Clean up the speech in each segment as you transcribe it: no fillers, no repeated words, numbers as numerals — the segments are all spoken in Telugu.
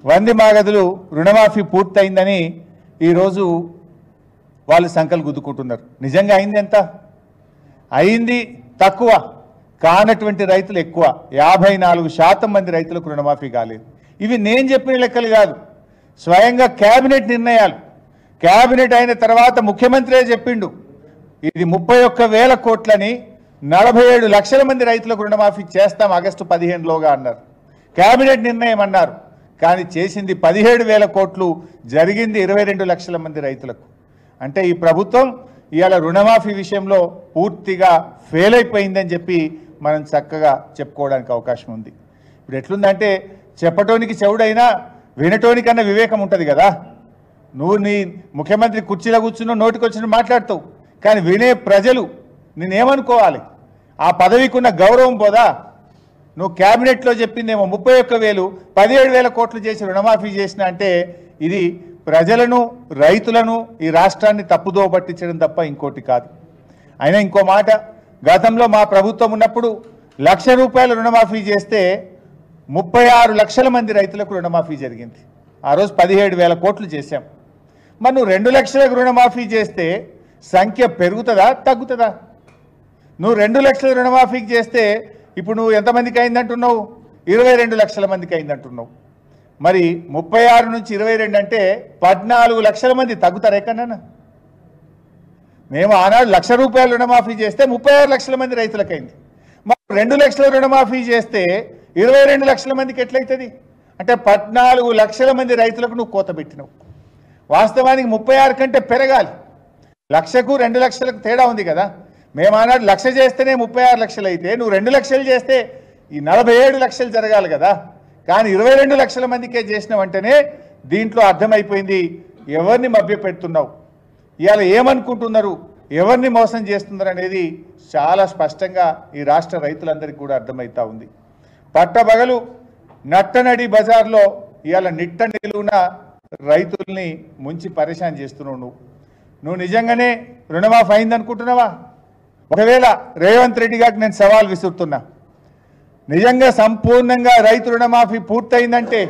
వంది మాగదులు రుణమాఫీ పూర్తయిందని ఈరోజు వాళ్ళు సంకలు గుద్దుకుంటున్నారు. నిజంగా అయింది ఎంత? అయింది తక్కువ, కానటువంటి రైతులు ఎక్కువ. 54% మంది రైతులకు రుణమాఫీ కాలేదు. ఇవి నేను చెప్పిన లెక్కలు కాదు, స్వయంగా కేబినెట్ నిర్ణయాలు. కేబినెట్ అయిన తర్వాత ముఖ్యమంత్రే చెప్పిండు ఇది 31,000 కోట్లని 47 లక్షల మంది రైతులకు రుణమాఫీ చేస్తాం ఆగస్టు 15లోగా అన్నారు. కేబినెట్ నిర్ణయం అన్నారు, కానీ చేసింది 17,000 కోట్లు, జరిగింది 22 లక్షల మంది రైతులకు. అంటే ఈ ప్రభుత్వం ఇవాళ రుణమాఫీ విషయంలో పూర్తిగా ఫెయిల్ అయిపోయిందని చెప్పి మనం చక్కగా చెప్పుకోవడానికి అవకాశం ఉంది. ఇప్పుడు ఎట్లుందంటే చెప్పటోనికి చెవుడైనా వినటోనికన్నా వివేకం ఉంటుంది కదా. నువ్వు నీ ముఖ్యమంత్రి కుర్చీలో కూర్చున్నావు, నోటికి వచ్చిన మాట్లాడుతావు, కానీ వినే ప్రజలు నేనేమనుకోవాలి? ఆ పదవికి ఉన్న గౌరవం పోదా? నువ్వు క్యాబినెట్లో చెప్పిందేమో 31,000, 17,000 కోట్లు చేసి రుణమాఫీ చేసిన అంటే ఇది ప్రజలను, రైతులను, ఈ రాష్ట్రాన్ని తప్పుదో పట్టించడం తప్ప ఇంకోటి కాదు. అయినా ఇంకో మాట, గతంలో మా ప్రభుత్వం ఉన్నప్పుడు ₹1,00,000 రుణమాఫీ చేస్తే 36 లక్షల మంది రైతులకు రుణమాఫీ జరిగింది. ఆ రోజు 17,000 కోట్లు చేశాం. మరి నువ్వు 2 లక్షలకు రుణమాఫీ చేస్తే సంఖ్య పెరుగుతుందా తగ్గుతుందా? నువ్వు 2 లక్షల రుణమాఫీకి చేస్తే ఇప్పుడు నువ్వు ఎంతమందికి అయిందంటున్నావు? 22 లక్షల మందికి అయిందంటున్నావు. మరి 36 నుంచి 22 అంటే 14 లక్షల మంది తగ్గుతారు ఎక్కడన్నా? మేము ఆనాడు ₹1,00,000 రుణమాఫీ చేస్తే 36 లక్షల మంది రైతులకైంది. మరి 2 లక్షల రుణమాఫీ చేస్తే 22 లక్షల మందికి ఎట్లయితుంది? అంటే 14 లక్షల మంది రైతులకు నువ్వు కోత పెట్టినావు. వాస్తవానికి 36 కంటే పెరగాలి. 1,00,000కు 2 లక్షలకు తేడా ఉంది కదా. మేము ఆనాడు 1,00,000 చేస్తేనే 36 లక్షలు అయితే, నువ్వు 2 లక్షలు చేస్తే ఈ 47 లక్షలు జరగాలి కదా. కానీ 22 లక్షల మందికే చేసినావంటేనే దీంట్లో అర్థమైపోయింది ఎవరిని మభ్యపెడుతున్నావు, ఇవాళ ఏమనుకుంటున్నారు, ఎవరిని మోసం చేస్తున్నారు అనేది చాలా స్పష్టంగా ఈ రాష్ట్ర రైతులందరికీ కూడా అర్థమవుతా ఉంది. పట్టబగలు నట్టనడి బజార్లో ఇవాళ నిట్ట నిలువున రైతుల్ని ముంచి పరేషాన్ చేస్తున్నావు. నువ్వు నిజంగానే రుణమాఫీ అయిందనుకుంటున్నావా? ఒకవేళ రేవంత్ రెడ్డి గారికి నేను సవాల్ విసురుతున్నా, నిజంగా సంపూర్ణంగా రైతు రుణమాఫీ పూర్తయిందంటే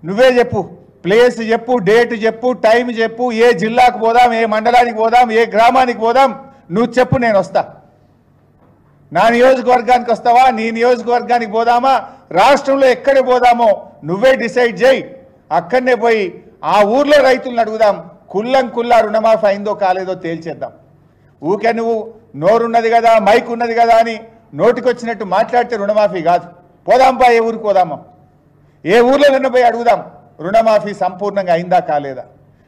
నువ్వే చెప్పు, ప్లేస్ చెప్పు, డేట్ చెప్పు, టైం చెప్పు, ఏ జిల్లాకు పోదాం, ఏ మండలానికి పోదాం, ఏ గ్రామానికి పోదాం, నువ్వు చెప్పు, నేను వస్తా. నా నియోజకవర్గానికి వస్తావా, నీ నియోజకవర్గానికి పోదామా, రాష్ట్రంలో ఎక్కడ పోదామో నువ్వే డిసైడ్ చేయి. అక్కడనే పోయి ఆ ఊర్లో రైతులను అడుగుదాం, కుల్లా రుణమాఫీ అయిందో కాలేదో తేల్చేద్దాం. ఊకే నువ్వు నోరున్నది కదా, మైక్ ఉన్నది కదా అని నోటికొచ్చినట్టు మాట్లాడితే రుణమాఫీ కాదు. పోదాంపా, ఏ ఊరికి పోదామా, ఏ ఊర్లో నిన్న పోయి అడుగుదాం రుణమాఫీ సంపూర్ణంగా అయిందా కాలేదా.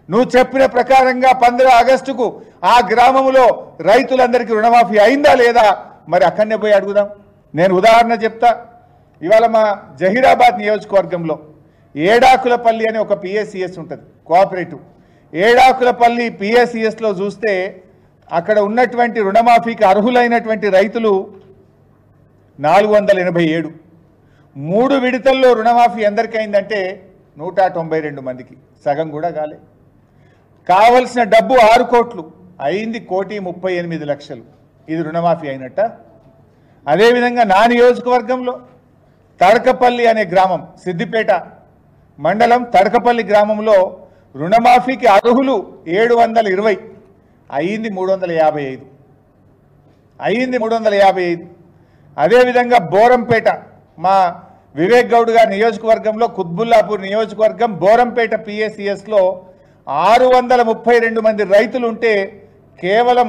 నువ్వు చెప్పిన ప్రకారంగా 15 ఆగస్టుకు ఆ గ్రామంలో రైతులందరికీ రుణమాఫీ అయిందా లేదా, మరి అక్కడనే పోయి అడుగుదాం. నేను ఉదాహరణ చెప్తా. ఇవాళ మా జహీరాబాద్ నియోజకవర్గంలో ఏడాకులపల్లి అనే ఒక పిఎస్సిఎస్ ఉంటుంది, కోఆపరేటివ్. ఏడాకులపల్లి పిఎస్సిఎస్లో చూస్తే అక్కడ ఉన్నటువంటి రుణమాఫీకి అర్హులైనటువంటి రైతులు 487. 3 విడతల్లో రుణమాఫీ ఎందరికి అయిందంటే 192 మందికి, సగం కూడా కాలే. కావలసిన డబ్బు 6 కోట్లు అయింది, 1,38,00,000. ఇది రుణమాఫీ అయినట్ట. అదేవిధంగా నా నియోజకవర్గంలో తడకపల్లి అనే గ్రామం, సిద్దిపేట మండలం తడకపల్లి గ్రామంలో రుణమాఫీకి అర్హులు 720, అయింది 355. అయింది 355. అదేవిధంగా బోరంపేట, మా వివేక్ గౌడ్ గారి నియోజకవర్గంలో కుత్బుల్లాపూర్ నియోజకవర్గం బోరంపేట పిఎస్సిఎస్లో 632 మంది రైతులు ఉంటే కేవలం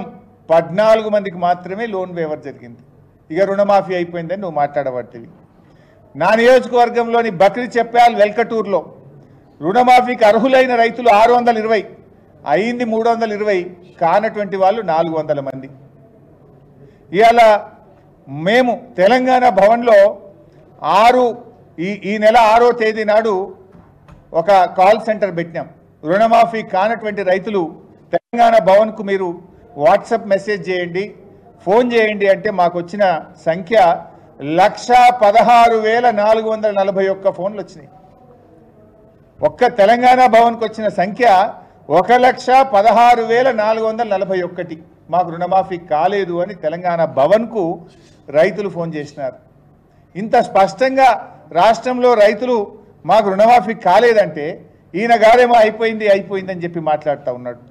14 మందికి మాత్రమే లోన్ వేవర్ జరిగింది. ఇక రుణమాఫీ అయిపోయిందని నువ్వు మాట్లాడబట్టివి. నా నియోజకవర్గంలోని బక్రీ చెప్పాల్ వెల్కటూరులో రుణమాఫీకి అర్హులైన రైతులు 620, అయింది 320, కానటువంటి వాళ్ళు 400 మంది. ఇవాళ మేము తెలంగాణ భవన్లో ఈ నెల 6వ తేదీ నాడు ఒక కాల్ సెంటర్ పెట్టినాం. రుణమాఫీ కానటువంటి రైతులు తెలంగాణ భవన్కు మీరు వాట్సాప్ మెసేజ్ చేయండి, ఫోన్ చేయండి అంటే మాకు వచ్చిన సంఖ్య 116,441 ఫోన్లు వచ్చినాయి. ఒక్క తెలంగాణ భవన్కు వచ్చిన సంఖ్య 116,441. మాకు రుణమాఫీ కాలేదు అని తెలంగాణ భవన్కు రైతులు ఫోన్ చేసినారు. ఇంత స్పష్టంగా రాష్ట్రంలో రైతులు మాకు రుణమాఫీ కాలేదంటే ఈయన గారేమో అయిపోయింది అయిపోయిందని చెప్పి మాట్లాడుతూ ఉన్నాడు.